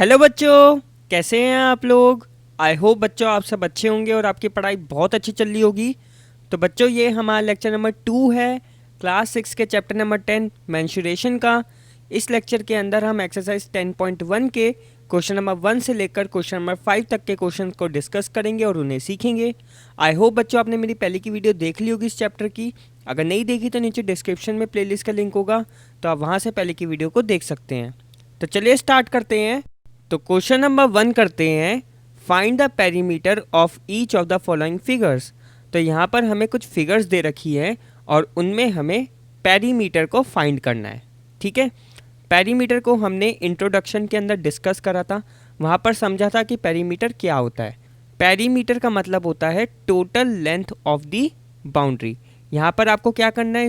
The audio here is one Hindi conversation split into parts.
हेलो बच्चों, कैसे हैं आप लोग। आई होप बच्चों आप सब अच्छे होंगे और आपकी पढ़ाई बहुत अच्छी चल रही होगी। तो बच्चों ये हमारा लेक्चर नंबर 2 है, क्लास 6 के चैप्टर नंबर 10 मेंस्ट्रुएशन का। इस लेक्चर के अंदर हम एक्सरसाइज 10.1 के क्वेश्चन नंबर 1 से लेकर क्वेश्चन नंबर 5 तक के क्वेश्चन को डिस्कस करेंगे और उन्हें सीखेंगे। आई होप बच्चों आपने मेरी पहले की वीडियो देख ली होगी इस चैप्टर की। अगर नहीं देखी तो नीचे डिस्क्रिप्शन में प्लेलिस्ट का लिंक होगा, तो आप वहाँ से पहले की वीडियो को देख सकते हैं। तो चलिए स्टार्ट करते हैं। तो क्वेश्चन नंबर 1 करते हैं, find the perimeter of each of the following figures. तो यहाँ पर हमें कुछ फिगर्स दे रखी है और उनमें हमें पेरीमीटर को फाइंड करना है। ठीक है, पेरीमीटर को हमने इंट्रोडक्शन के अंदर डिस्कस करा था, वहाँ पर समझा था कि पेरीमीटर क्या होता है। पेरीमीटर का मतलब होता है total length of the boundary. यहाँ पर आपको क्या करना है,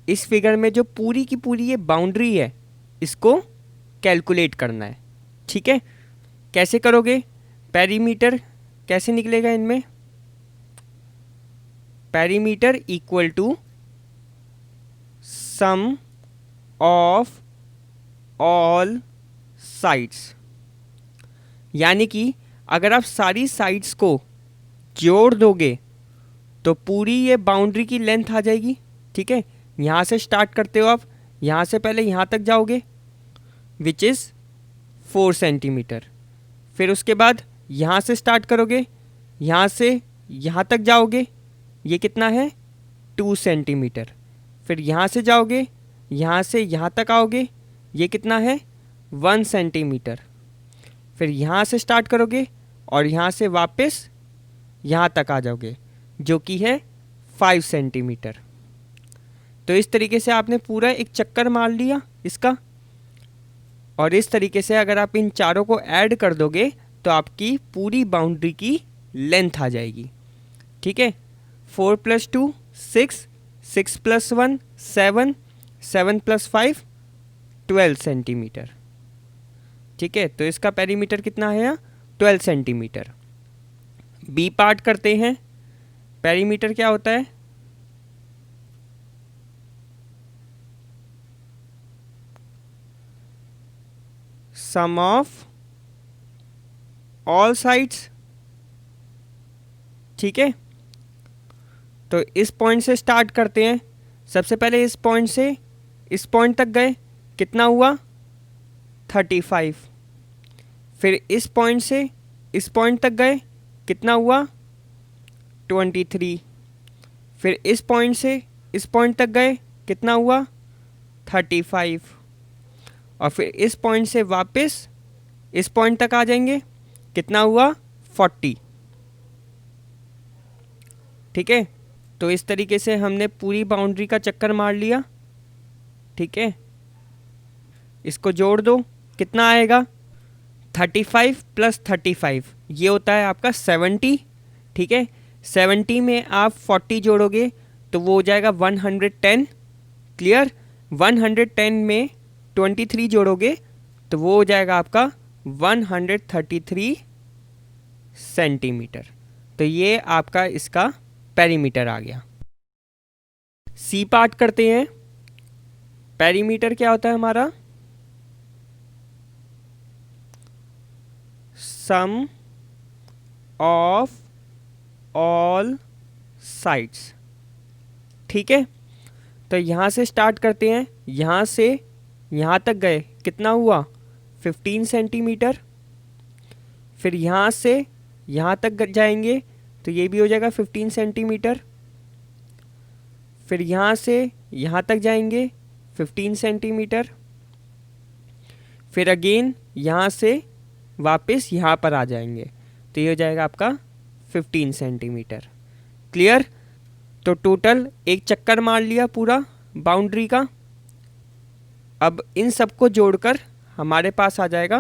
इस फिगर में जो पूरी की पूरी ये बाउंड्री है इसको कैलकुलेट करना है। ठीक है, कैसे करोगे, पेरीमीटर कैसे निकलेगा इनमें, perimeter equal to sum of all sides. यानी कि अगर आप सारी साइड्स को जोड़ दोगे तो पूरी ये बाउंड्री की लेंथ आ जाएगी। ठीक है, यहाँ से स्टार्ट करते हो आप, यहाँ से पहले यहाँ तक जाओगे विच इज़ 4 सेंटीमीटर। फिर उसके बाद यहाँ से स्टार्ट करोगे, यहाँ से यहाँ तक जाओगे, ये कितना है 2 सेंटीमीटर। फिर यहाँ से जाओगे, यहाँ से यहाँ तक आओगे, ये कितना है 1 सेंटीमीटर। फिर यहाँ से स्टार्ट करोगे और यहाँ से वापस यहाँ तक आ जाओगे जो कि है 5 सेंटीमीटर। तो इस तरीके से आपने पूरा एक चक्कर मार लिया इसका। और इस तरीके से अगर आप इन चारों को ऐड कर दोगे तो आपकी पूरी बाउंड्री की लेंथ आ जाएगी। ठीक है, 4 + 2 6, 6 + 1 7, 7 + 5 12 सेंटीमीटर। ठीक है, तो इसका पेरीमीटर कितना है, 12 सेंटीमीटर। बी पार्ट करते हैं, पेरीमीटर क्या होता है, सम ऑफ ऑल साइड्स। ठीक है, तो इस पॉइंट से स्टार्ट करते हैं। सबसे पहले इस पॉइंट से इस पॉइंट तक गए, कितना हुआ 35। फिर इस पॉइंट से इस पॉइंट तक गए, कितना हुआ 23। फिर इस पॉइंट से इस पॉइंट तक गए, कितना हुआ 35। और फिर इस पॉइंट से वापस इस पॉइंट तक आ जाएंगे, कितना हुआ 40। ठीक है, तो इस तरीके से हमने पूरी बाउंड्री का चक्कर मार लिया। ठीक है, इसको जोड़ दो, कितना आएगा 35 + 35, ये होता है आपका 70। ठीक है, 70 में आप 40 जोड़ोगे तो वो हो जाएगा 110। क्लियर, 110 में 23 जोड़ोगे तो वो हो जाएगा आपका 133 सेंटीमीटर। तो ये आपका इसका पेरीमीटर आ गया। सी पार्ट करते हैं, पेरीमीटर क्या होता है हमारा, सम ऑफ ऑल साइड्स। ठीक है, तो यहाँ से स्टार्ट करते हैं, यहाँ से यहाँ तक गए, कितना हुआ 15 सेंटीमीटर। फिर यहाँ से यहाँ तक जाएंगे तो ये भी हो जाएगा 15 सेंटीमीटर। फिर यहाँ से यहाँ तक जाएंगे 15 सेंटीमीटर। फिर अगेन यहाँ से वापस यहाँ पर आ जाएंगे तो ये हो जाएगा आपका 15 सेंटीमीटर। क्लियर, तो टोटल एक चक्कर मार लिया पूरा बाउंड्री का। अब इन सबको जोड़कर हमारे पास आ जाएगा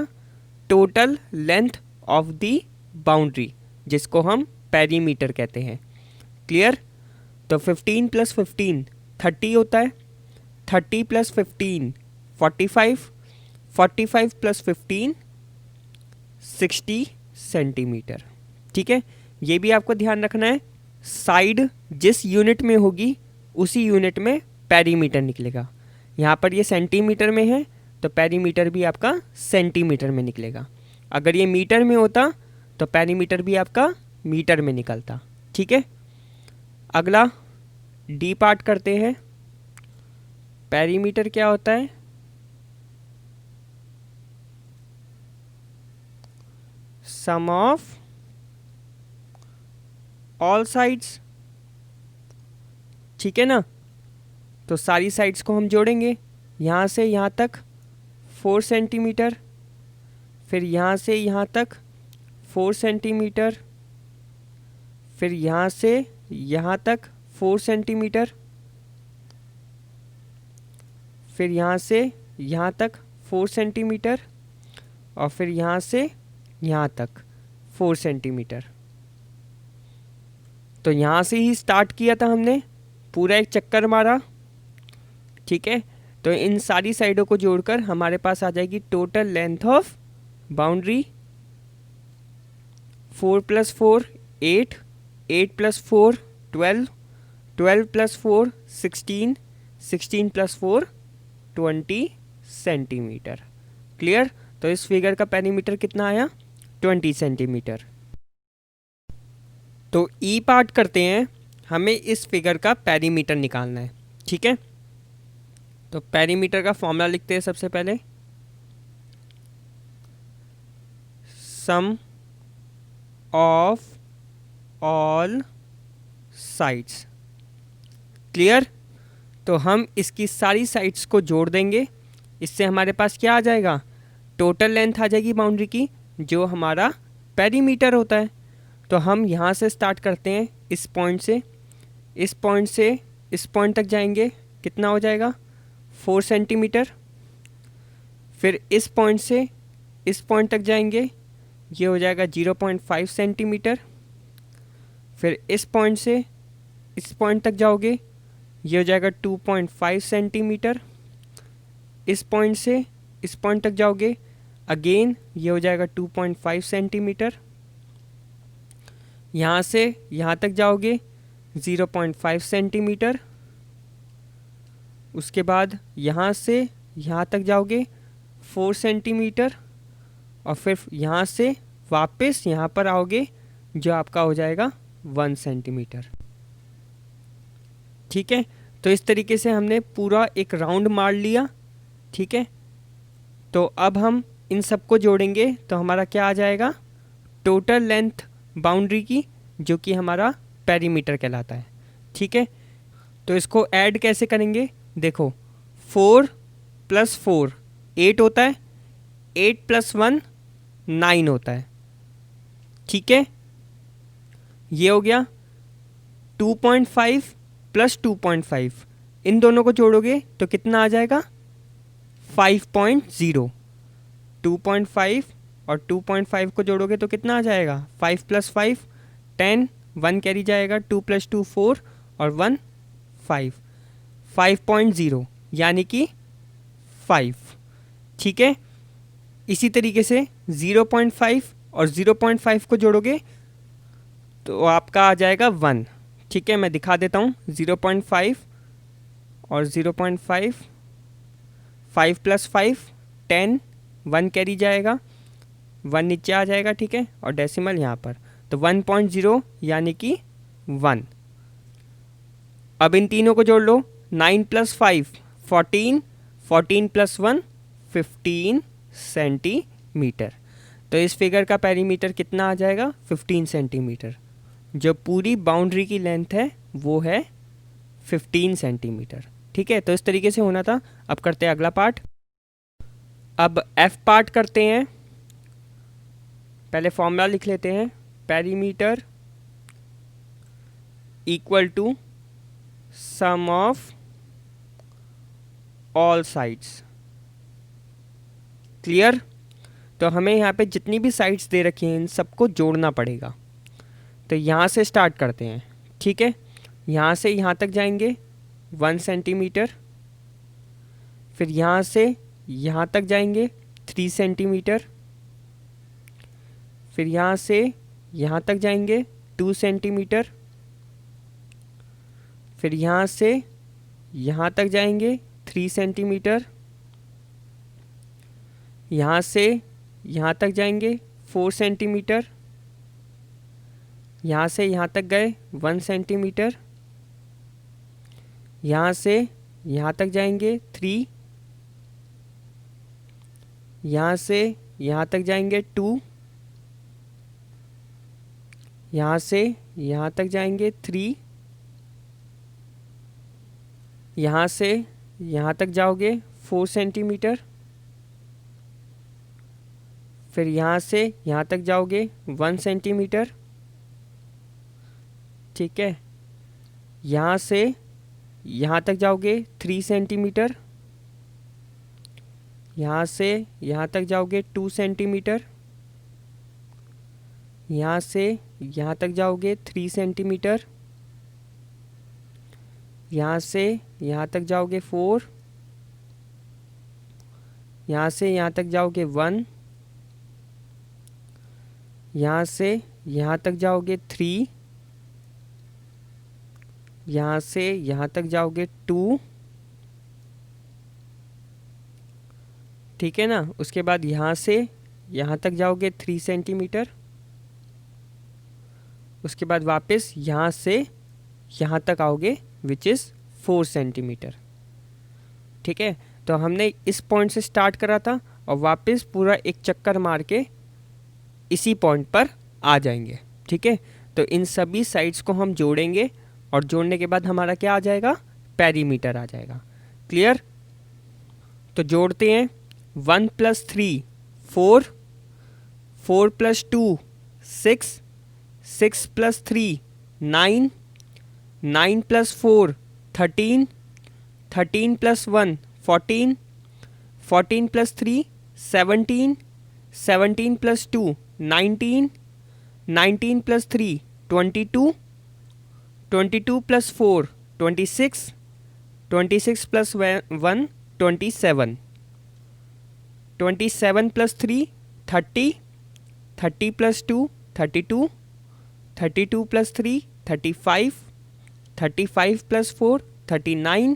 total length of the boundary, जिसको हम पेरीमीटर कहते हैं। क्लियर, तो 15 + 15 30 होता है, 30 + 15 45, 45 + 15 60 सेंटीमीटर। ठीक है, ये भी आपको ध्यान रखना है, साइड जिस यूनिट में होगी उसी यूनिट में पेरीमीटर निकलेगा। यहाँ पर ये सेंटीमीटर में है तो पेरीमीटर भी आपका सेंटीमीटर में निकलेगा। अगर ये मीटर में होता तो पेरीमीटर भी आपका मीटर में निकलता। ठीक है, अगला डी पार्ट करते हैं। पेरीमीटर क्या होता है? सम ऑफ ऑल साइड्स। ठीक है ना, तो सारी साइड्स को हम जोड़ेंगे। यहाँ से यहाँ तक 4 सेंटीमीटर, फिर यहाँ से यहाँ तक 4 सेंटीमीटर, फिर यहाँ से यहाँ तक 4 सेंटीमीटर, फिर यहाँ से यहाँ तक 4 सेंटीमीटर, और फिर यहाँ से यहाँ तक 4 सेंटीमीटर। तो यहाँ से ही स्टार्ट किया था हमने, पूरा एक चक्कर मारा। ठीक है, तो इन सारी साइडों को जोड़कर हमारे पास आ जाएगी total length of boundary 4 + 4 8, 8 + 4 12, 12 + 4 16, 16 + 4 20 centimetre. Clear? तो इस फिगर का पेरीमीटर कितना आया? 20 सेंटीमीटर। तो ई पार्ट करते हैं, हमें इस फिगर का पेरीमीटर निकालना है। ठीक है, तो पेरीमीटर का फॉर्मूला लिखते हैं सबसे पहले। सम ऑफ ऑल साइड्स। क्लियर? तो हम इसकी सारी साइड्स को जोड़ देंगे। इससे हमारे पास क्या आ जाएगा? टोटल लेंथ आ जाएगी बाउंड्री की, जो हमारा पेरीमीटर होता है। तो हम यहाँ से स्टार्ट करते हैं, इस पॉइंट से, इस पॉइंट से इस पॉइंट तक जाएंगे। कितना हो जाएगा? 4 सेंटीमीटर। फिर इस पॉइंट से इस पॉइंट तक जाएंगे, ये हो जाएगा 0.5 सेंटीमीटर। फिर इस पॉइंट से इस पॉइंट तक जाओगे, ये हो जाएगा 2.5 सेंटीमीटर। इस पॉइंट से इस पॉइंट तक जाओगे, अगेन ये हो जाएगा 2.5 सेंटीमीटर। यहाँ से यहाँ तक जाओगे 0.5 सेंटीमीटर। उसके बाद यहाँ से यहाँ तक जाओगे 4 सेंटीमीटर, और फिर यहाँ से वापस यहाँ पर आओगे, जो आपका हो जाएगा 1 सेंटीमीटर। ठीक है, तो इस तरीके से हमने पूरा एक राउंड मार लिया। ठीक है, तो अब हम इन सबको जोड़ेंगे तो हमारा क्या आ जाएगा? टोटल लेंथ बाउंड्री की, जो कि हमारा पेरीमीटर कहलाता है। ठीक है, तो इसको ऐड कैसे करेंगे? देखो, 4 + 4 8 होता है, 8 + 1 9 होता है। ठीक है, ये हो गया 2.5 + 2.5। इन दोनों को जोड़ोगे तो कितना आ जाएगा? 5.0। 2.5 और 2.5 को जोड़ोगे तो कितना आ जाएगा? 5 + 5 10, 1 कैरी जाएगा, 2 + 2 4 और 1 5, 5.0 यानी कि 5। ठीक है, इसी तरीके से 0.5 और 0.5 को जोड़ोगे तो आपका आ जाएगा 1। ठीक है, मैं दिखा देता हूँ। 0.5 और 0.5, 5 + 5 10, 1 कैरी जाएगा, 1 नीचे आ जाएगा। ठीक है, और डेसिमल यहाँ पर, तो 1.0 यानी कि 1। अब इन तीनों को जोड़ लो। 9 + 5 14, 14 + 1 15 सेंटीमीटर। तो इस फिगर का पेरीमीटर कितना आ जाएगा? 15 सेंटीमीटर। जो पूरी बाउंड्री की लेंथ है वो है 15 सेंटीमीटर। ठीक है, तो इस तरीके से होना था। अब करते हैं अगला पार्ट। अब एफ पार्ट करते हैं। पहले फॉर्मूला लिख लेते हैं। Perimeter = sum of all sides. Clear? तो हमें यहाँ पे जितनी भी साइड्स दे रखी हैं इन सबको जोड़ना पड़ेगा। तो यहाँ से स्टार्ट करते हैं। ठीक है, यहाँ से यहाँ तक जाएंगे 1 सेंटीमीटर, फिर यहाँ से यहाँ तक जाएंगे 3 सेंटीमीटर, फिर यहाँ से यहाँ तक जाएंगे 2 सेंटीमीटर, फिर यहाँ से यहाँ तक जाएंगे 3 सेंटीमीटर, यहाँ से यहाँ तक जाएंगे 4 सेंटीमीटर, यहाँ से यहाँ तक गए 1 सेंटीमीटर, यहाँ से यहाँ तक जाएंगे 3, यहाँ से यहाँ तक जाएंगे 2, यहाँ से यहाँ तक जाएंगे 3, यहाँ से यहाँ तक जाओगे 4 सेंटीमीटर, फिर यहाँ से यहाँ तक जाओगे 1 सेंटीमीटर, ठीक है। यहाँ से यहाँ तक जाओगे 3 सेंटीमीटर, यहाँ से यहाँ तक जाओगे 2 सेंटीमीटर, यहाँ से यहाँ तक जाओगे 3 सेंटीमीटर, यहाँ से यहाँ तक जाओगे 4, यहाँ से यहाँ तक जाओगे 1, यहाँ से यहाँ तक जाओगे 3, यहाँ से यहाँ तक जाओगे 2, ठीक है ना। उसके बाद यहाँ से यहाँ तक जाओगे 3 सेंटीमीटर, उसके बाद वापस यहाँ से यहाँ तक आओगे विच इज़ 4 सेंटीमीटर, ठीक है। तो हमने इस पॉइंट से स्टार्ट करा था और वापस पूरा एक चक्कर मार के इसी पॉइंट पर आ जाएंगे, ठीक है। तो इन सभी साइड्स को हम जोड़ेंगे और जोड़ने के बाद हमारा क्या आ जाएगा, पेरीमीटर आ जाएगा। क्लियर? तो जोड़ते हैं। 1 + 3 4, 4 + 2 6, 6 + 3 9, 9 + 4 13, 13 + 1 14, 14 + 3 17, 17 + 2 19, 19 + 3 22, 22 + 4 26, 26 + 1 27, 27 + 3 30, 30 + 2 32, 32 + 3 35, 35 + 4 39,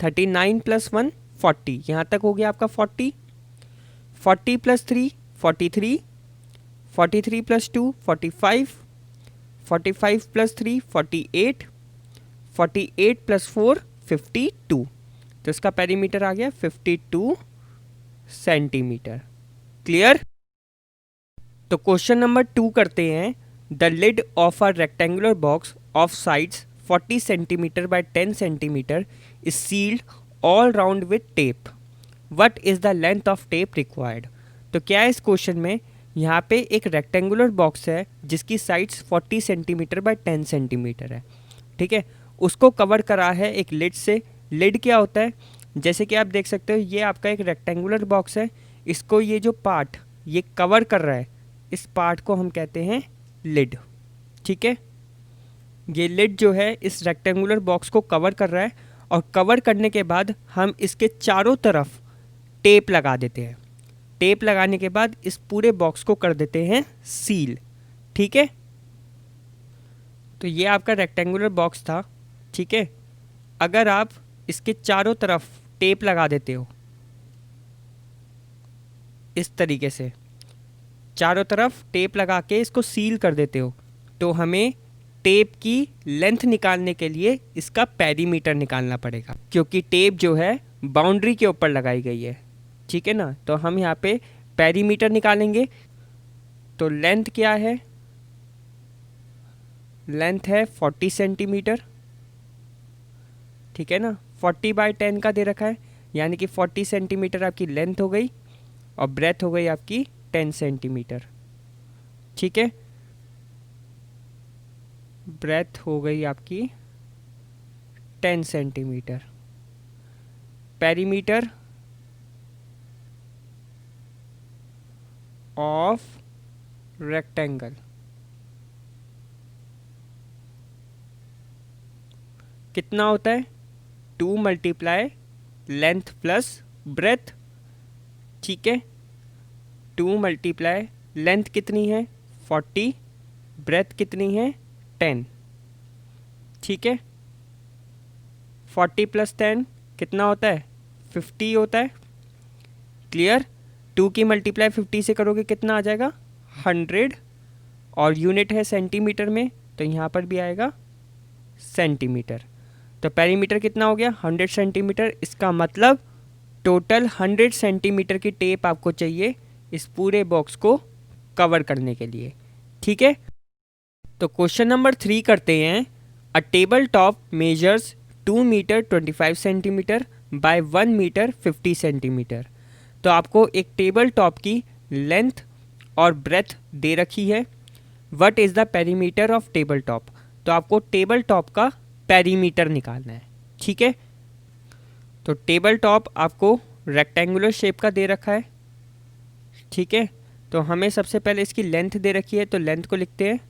39 + 1 40। यहाँ तक हो गया आपका 40, 40 + 3 43, 43 + 2 45, 45 + 3 48, 48 + 4 52। तो इसका पेरीमीटर आ गया 52 सेंटीमीटर। क्लियर? तो क्वेश्चन नंबर 2 करते हैं। The lid of a rectangular box of sides 40 centimetre by 10 centimetre is sealed all round with tape. What is the length of tape required? तो क्या है इस क्वेश्चन में, यहाँ पे एक रेक्टेंगुलर बॉक्स है जिसकी साइड्स 40 सेंटीमीटर बाय 10 सेंटीमीटर है, ठीक है। उसको कवर करा है एक लिड से। लिड क्या होता है, जैसे कि आप देख सकते हो ये आपका एक रेक्टेंगुलर बॉक्स है, इसको ये जो पार्ट ये कवर कर रहा है, इस पार्ट को हम कहते हैं लिड, ठीक है। ये लिड जो है इस रेक्टेंगुलर बॉक्स को कवर कर रहा है और कवर करने के बाद हम इसके चारों तरफ टेप लगा देते हैं। टेप लगाने के बाद इस पूरे बॉक्स को कर देते हैं सील, ठीक है। तो ये आपका रेक्टेंगुलर बॉक्स था, ठीक है। अगर आप इसके चारों तरफ टेप लगा देते हो इस तरीके से, चारों तरफ टेप लगा के इसको सील कर देते हो, तो हमें टेप की लेंथ निकालने के लिए इसका पेरीमीटर निकालना पड़ेगा, क्योंकि टेप जो है बाउंड्री के ऊपर लगाई गई है, ठीक है ना। तो हम यहाँ पे पेरीमीटर निकालेंगे। तो लेंथ क्या है, लेंथ है 40 सेंटीमीटर, ठीक है ना। 40 बाय 10 का दे रखा है, यानी कि 40 सेंटीमीटर आपकी लेंथ हो गई और ब्रेथ हो गई आपकी 10 सेंटीमीटर, ठीक है। ब्रेथ हो गई आपकी 10 सेंटीमीटर। पेरीमीटर ऑफ रेक्टेंगल कितना होता है, 2 × लेंथ प्लस ब्रेथ, ठीक है। 2 × लेंथ कितनी है 40, ब्रेथ कितनी है 10, ठीक है। 40 + 10 कितना होता है 50 होता है। क्लियर? 2 की मल्टीप्लाई 50 से करोगे कितना आ जाएगा 100, और यूनिट है सेंटीमीटर में तो यहाँ पर भी आएगा सेंटीमीटर। तो पेरीमीटर कितना हो गया 100 सेंटीमीटर। इसका मतलब टोटल 100 सेंटीमीटर की टेप आपको चाहिए इस पूरे बॉक्स को कवर करने के लिए। ठीक है, तो क्वेश्चन नंबर 3 करते हैं। A table top measures 2 metre 25 centimetre by 1 metre 50 centimetre. तो आपको एक टेबल टॉप की लेंथ और ब्रेथ दे रखी है। What is the perimeter of table top. तो आपको टेबल टॉप का पेरीमीटर निकालना है। ठीक है, तो टेबल टॉप आपको रेक्टेंगुलर शेप का दे रखा है। ठीक है, तो हमें सबसे पहले इसकी लेंथ दे रखी है, तो लेंथ को लिखते हैं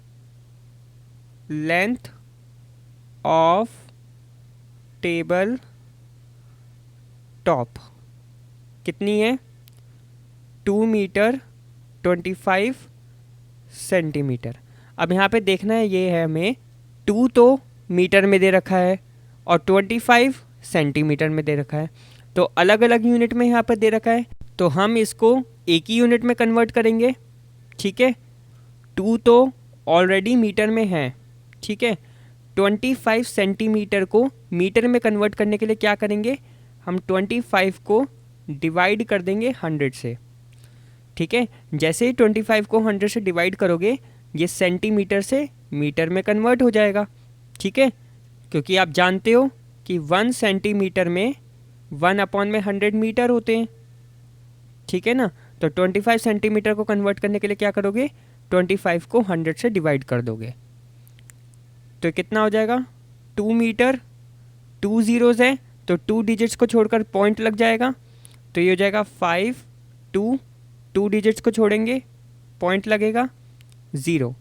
लेंथ ऑफ टेबल टॉप कितनी है 2 मीटर 25 सेंटीमीटर। अब यहाँ पे देखना है, ये है हमें 2 तो मीटर में दे रखा है और 25 सेंटीमीटर में दे रखा है, तो अलग अलग यूनिट में यहाँ पर दे रखा है, तो हम इसको एक ही यूनिट में कन्वर्ट करेंगे। ठीक है, 2 तो ऑलरेडी मीटर में है। ठीक है, 25 सेंटीमीटर को मीटर में कन्वर्ट करने के लिए क्या करेंगे, हम 25 को डिवाइड कर देंगे 100 से। ठीक है, जैसे ही 25 को 100 से डिवाइड करोगे ये सेंटीमीटर से मीटर में कन्वर्ट हो जाएगा। ठीक है, क्योंकि आप जानते हो कि 1 सेंटीमीटर में 1/100 मीटर होते हैं। ठीक है ना, तो 25 सेंटीमीटर को कन्वर्ट करने के लिए क्या करोगे, 25 को 100 से डिवाइड कर दोगे, तो कितना हो जाएगा 2 मीटर। 2 ज़ीरोज़ है तो 2 डिजिट्स को छोड़कर पॉइंट लग जाएगा, तो ये हो जाएगा 5 2 डिजिट्स को छोड़ेंगे पॉइंट लगेगा 0।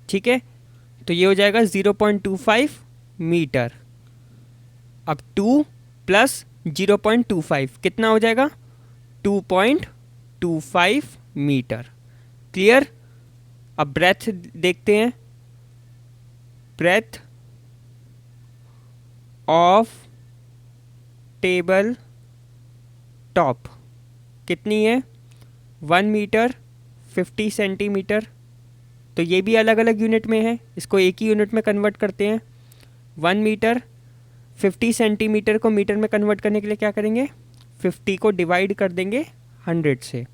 ठीक है, तो ये हो जाएगा 0.25 मीटर। अब 2 प्लस 0.25 कितना हो जाएगा 2.25 मीटर। क्लियर। अब ब्रेथ देखते हैं, ब्रेथ ऑफ टेबल टॉप कितनी है 1 मीटर 50 सेंटीमीटर। तो ये भी अलग अलग यूनिट में है, इसको एक ही यूनिट में कन्वर्ट करते हैं। 1 मीटर 50 सेंटीमीटर को मीटर में कन्वर्ट करने के लिए क्या करेंगे, 50 को डिवाइड कर देंगे 100 से।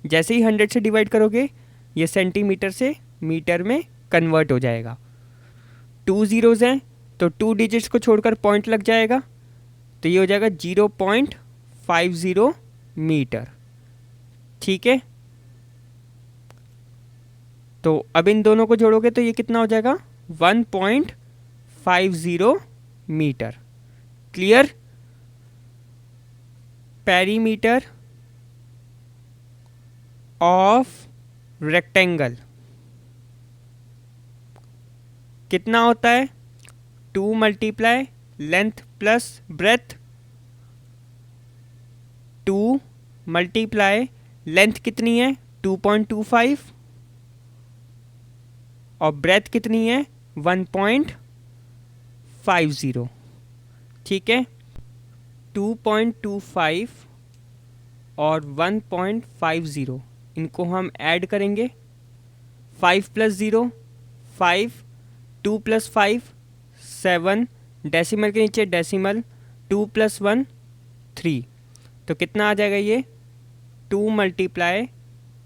जैसे ही 100 से डिवाइड करोगे ये सेंटीमीटर से मीटर में कन्वर्ट हो जाएगा। 2 ज़ीरोज़ हैं तो 2 डिजिट्स को छोड़कर पॉइंट लग जाएगा, तो ये हो जाएगा 0.50 मीटर। ठीक है, तो अब इन दोनों को जोड़ोगे तो ये कितना हो जाएगा 1.50 metre. Clear. Perimeter of rectangle कितना होता है 2 multiply length plus breadth. 2 multiply length कितनी है 2.25 और ब्रेथ कितनी है 1.50। ठीक है, 2.25 और 1.50 इनको हम ऐड करेंगे। 5 + 0 5, 2 + 5 7, डेसिमल के नीचे डेसिमल, 2 + 1 3, तो कितना आ जाएगा ये 2 मल्टीप्लाई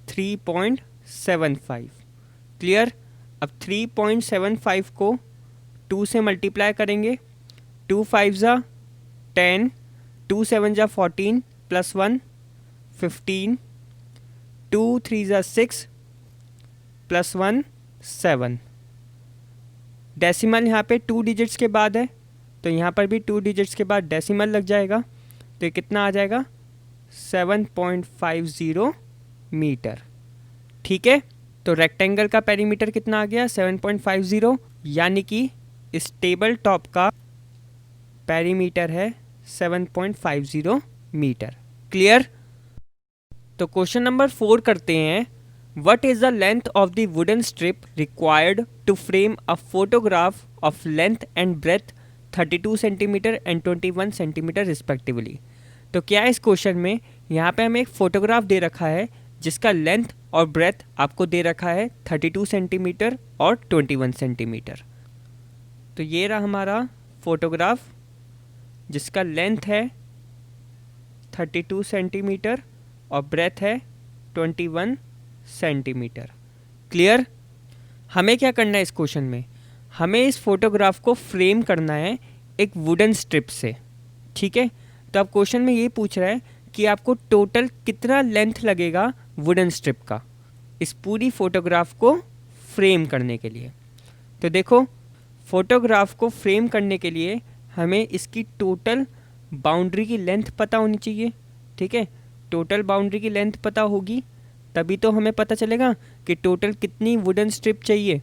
3.75। क्लियर। अब 3.75 को 2 से मल्टीप्लाई करेंगे, 2 5 ज़ा 10, 2 7 ज़ा 14 + 1 15, 2 3 ज़ा 6 + 1 7। डेसिमल यहाँ पे 2 डिजिट्स के बाद है, तो यहाँ पर भी 2 डिजिट्स के बाद डेसिमल लग जाएगा, तो ये कितना आ जाएगा 7.50 मीटर। ठीक है, तो रेक्टेंगल का पेरीमीटर कितना आ गया 7.50, यानी कि इस टेबल टॉप का पेरीमीटर है 7.50 मीटर। क्लियर। तो क्वेश्चन नंबर 4 करते हैं। What is the length of the wooden strip required to frame a photograph of length and breadth 32 centimetre and 21 centimetre respectively. तो क्या है इस क्वेश्चन में, यहाँ पे हमें एक फ़ोटोग्राफ दे रखा है जिसका लेंथ और ब्रेथ आपको दे रखा है 32 सेंटीमीटर और 21 सेंटीमीटर। तो ये रहा हमारा फोटोग्राफ जिसका लेंथ है 32 सेंटीमीटर और ब्रेथ है 21 सेंटीमीटर। क्लियर? हमें क्या करना है इस क्वेश्चन में, हमें इस फोटोग्राफ को फ्रेम करना है एक वुडन स्ट्रिप से। ठीक है, तो अब क्वेश्चन में ये पूछ रहा है कि आपको टोटल कितना लेंथ लगेगा वुडन स्ट्रिप का इस पूरी फोटोग्राफ को फ्रेम करने के लिए। तो देखो, फोटोग्राफ को फ्रेम करने के लिए हमें इसकी टोटल बाउंड्री की लेंथ पता होनी चाहिए। ठीक है, टोटल बाउंड्री की लेंथ पता होगी तभी तो हमें पता चलेगा कि टोटल कितनी वुडन स्ट्रिप चाहिए।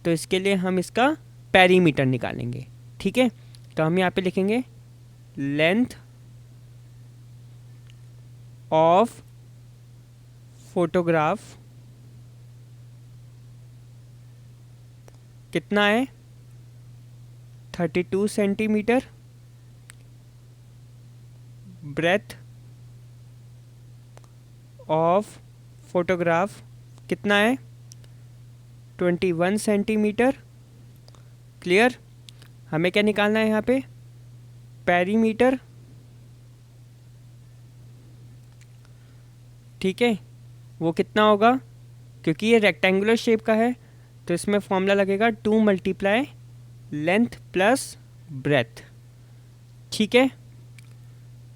तो इसके लिए हम इसका पेरीमीटर निकालेंगे। ठीक है, तो हम यहाँ पे लिखेंगे लेंथ ऑफ फोटोग्राफ कितना है 32 सेंटीमीटर, ब्रेथ ऑफ फोटोग्राफ कितना है 21 सेंटीमीटर। क्लियर? हमें क्या निकालना है यहाँ पे, पेरीमीटर। ठीक है, वो कितना होगा, क्योंकि ये रेक्टेंगुलर शेप का है तो इसमें फॉर्मूला लगेगा 2 मल्टीप्लाई लेंथ प्लस ब्रेथ। ठीक है,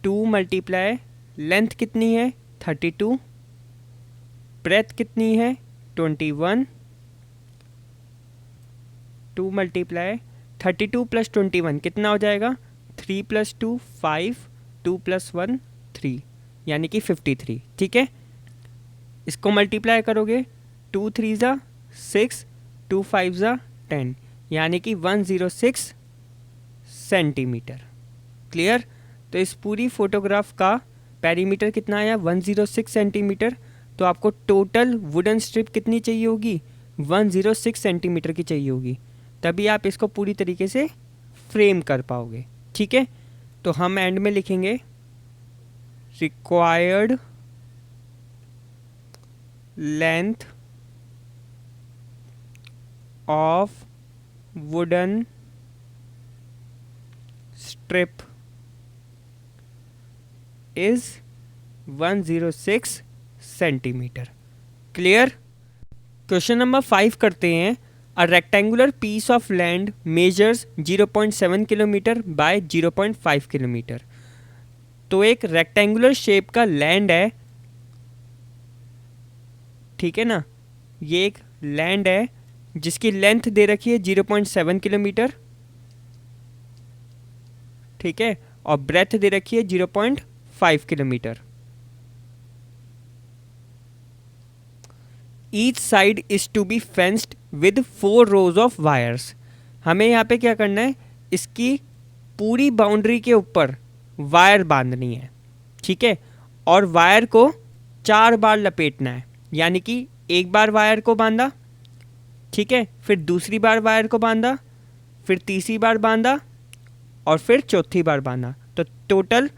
2 मल्टीप्लाई लेंथ कितनी है 32, ब्रेथ कितनी है 21, 2 मल्टीप्लाई 32 प्लस 21 कितना हो जाएगा 3 प्लस 2 5, 2 प्लस 1 3, यानी कि 53। ठीक है, इसको मल्टीप्लाई करोगे 2 3 ज़ा 6, 2 5 ज़ा 10, यानी कि 106 सेंटीमीटर। क्लियर? तो इस पूरी फोटोग्राफ का पेरीमीटर कितना आया 106 सेंटीमीटर। तो आपको टोटल वुडन स्ट्रिप कितनी चाहिए होगी 106 सेंटीमीटर की चाहिए होगी, तभी आप इसको पूरी तरीके से फ्रेम कर पाओगे। ठीक है, तो हम एंड में लिखेंगे required length of wooden strip is 106 centimetre. Clear? Question number 5 करते हैं। A rectangular piece of land measures 0.7 kilometre by 0.5 kilometre. तो एक रेक्टेंगुलर शेप का लैंड है, ठीक है ना, ये एक लैंड है जिसकी लेंथ दे रखी है 0.7 किलोमीटर। ठीक है, और ब्रेथ दे रखी है 0.5 kilometre. Each side is to be fenced with 4 rows of wires. हमें यहाँ पे क्या करना है, इसकी पूरी बाउंड्री के ऊपर वायर बांधनी है। ठीक है, और वायर को 4 बार लपेटना है, यानी कि एक बार वायर को बांधा, ठीक है, फिर दूसरी बार वायर को बांधा, फिर तीसरी बार बांधा और फिर चौथी बार बांधा। तो टोटल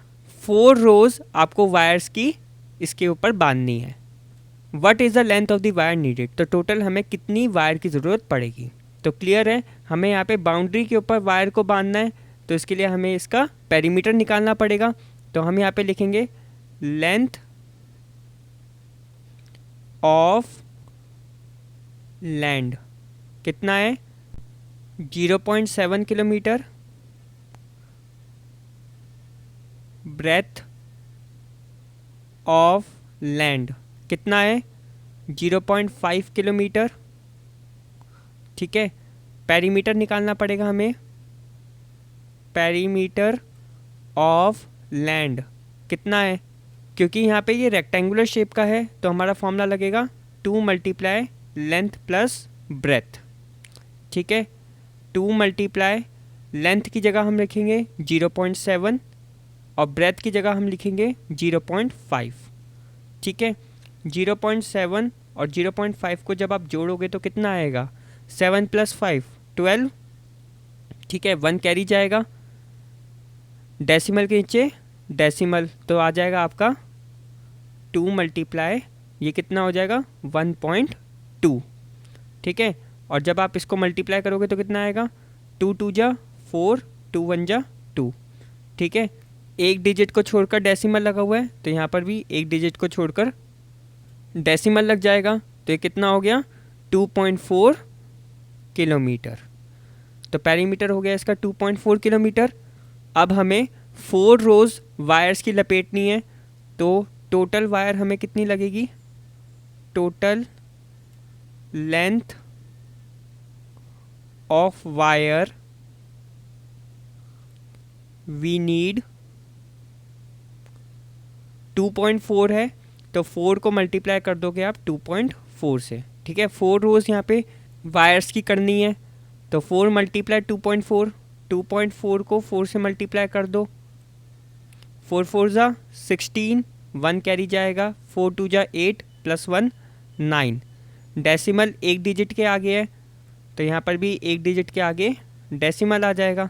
4 रोज आपको वायर्स की इसके ऊपर बांधनी है। What is the length of the wire needed. तो टोटल हमें कितनी वायर की ज़रूरत पड़ेगी। तो क्लियर है, हमें यहाँ पे बाउंड्री के ऊपर वायर को बांधना है, तो इसके लिए हमें इसका पेरीमीटर निकालना पड़ेगा। तो हम यहाँ पे लिखेंगे लेंथ ऑफ लैंड कितना है 0.7 किलोमीटर, ब्रेथ ऑफ लैंड कितना है 0.5 किलोमीटर। ठीक है, पेरीमीटर निकालना पड़ेगा हमें, पेरीमीटर ऑफ लैंड कितना है, क्योंकि यहाँ पे ये रेक्टेंगुलर शेप का है तो हमारा फॉर्मूला लगेगा 2 मल्टीप्लाई लेंथ प्लस ब्रेथ। ठीक है, 2 मल्टीप्लाई लेंथ की जगह हम लिखेंगे 0.7 और ब्रेथ की जगह हम लिखेंगे 0.5। ठीक है, 0.7 और 0.5 को जब आप जोड़ोगे तो कितना आएगा 7 + 5 12। ठीक है, 1 कैरी जाएगा, डेसिमल के नीचे डेसिमल, तो आ जाएगा आपका 2 मल्टीप्लाई ये कितना हो जाएगा 1.2, ठीक है। और जब आप इसको मल्टीप्लाई करोगे तो कितना आएगा, 2 2 जा 4, 2 1 जा 2, ठीक है। एक डिजिट को छोड़कर डेसिमल लगा हुआ है, तो यहाँ पर भी एक डिजिट को छोड़कर डेसिमल लग जाएगा, तो ये कितना हो गया 2.4 किलोमीटर। तो पेरीमीटर हो गया इसका 2.4 किलोमीटर। अब हमें 4 रोज़ वायर्स की लपेटनी है, तो टोटल वायर हमें कितनी लगेगी, total length of wire we need 2.4 है, तो 4 को मल्टीप्लाई कर दोगे आप 2.4 से, ठीक है। 4 रोज़ यहाँ पे वायर्स की करनी है, तो 4 मल्टीप्लाई 2.4, 2.4 को 4 से मल्टीप्लाई कर दो, 4 4 जा 16, 1 कैरी जाएगा, 4 2 जा 8 प्लस 1 9। डेसिमल एक डिजिट के आगे है, तो यहाँ पर भी एक डिजिट के आगे डेसिमल आ जाएगा,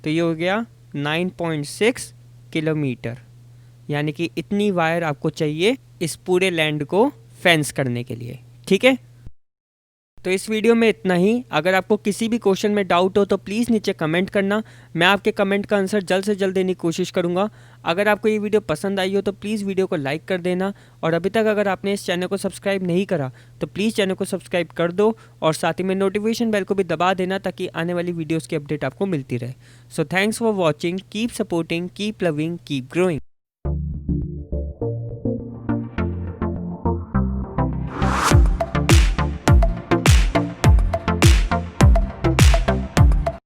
तो ये हो गया 9.6 किलोमीटर। यानी कि इतनी वायर आपको चाहिए इस पूरे लैंड को फेंस करने के लिए, ठीक है। तो इस वीडियो में इतना ही। अगर आपको किसी भी क्वेश्चन में डाउट हो तो प्लीज़ नीचे कमेंट करना, मैं आपके कमेंट का आंसर जल्द से जल्द देने की कोशिश करूंगा। अगर आपको ये वीडियो पसंद आई हो तो प्लीज़ वीडियो को लाइक कर देना, और अभी तक अगर आपने इस चैनल को सब्सक्राइब नहीं करा तो प्लीज़ चैनल को सब्सक्राइब कर दो, और साथ ही में नोटिफिकेशन बेल को भी दबा देना ताकि आने वाली वीडियोज़ की अपडेट आपको मिलती रहे। So thanks for watching, keep supporting, keep loving, keep growing.